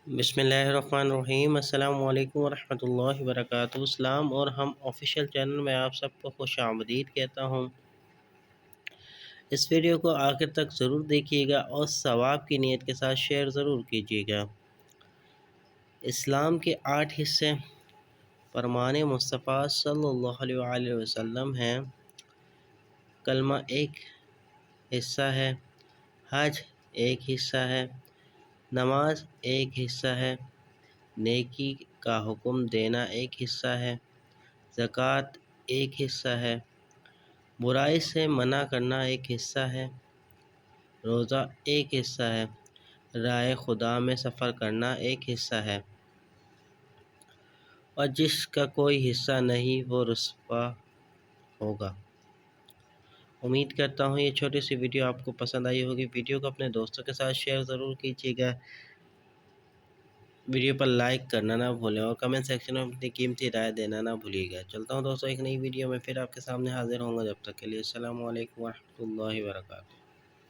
بسم اللہ الرحمن الرحیم۔ السلام علیکم ورحمۃ اللہ وبرکاتہ۔ اسلام اور ہم آفیشیل چینل میں آپ سب کو خوش آمدید کہتا ہوں۔ اس ویڈیو کو آخر تک ضرور دیکھیے گا اور ثواب کی نیت کے ساتھ شیئر ضرور کیجیے گا۔ اسلام کے 8 حصے فرمان مصطفیٰ صلی اللہ علیہ وآلہ وسلم ہیں۔ کلمہ ایک حصہ ہے، حج ایک حصہ ہے، نماز ایک حصہ ہے، نیکی کا حکم دینا ایک حصہ ہے، زکوٰۃ ایک حصہ ہے، برائی سے منع کرنا ایک حصہ ہے، روزہ ایک حصہ ہے، راہ خدا میں سفر کرنا ایک حصہ ہے، اور جس کا کوئی حصہ نہیں وہ رسوا ہوگا۔ امید کرتا ہوں یہ چھوٹی سی ویڈیو آپ کو پسند آئی ہوگی۔ ویڈیو کو اپنے دوستوں کے ساتھ شیئر ضرور کیجیے گا۔ ویڈیو پر لائک کرنا نہ بھولیں اور کمنٹ سیکشن میں اپنی قیمتی رائے دینا نہ بھولیے گا۔ چلتا ہوں دوستوں، ایک نئی ویڈیو میں پھر آپ کے سامنے حاضر ہوں گا۔ جب تک کے لیے السلام علیکم ورحمۃ اللہ وبرکاتہ۔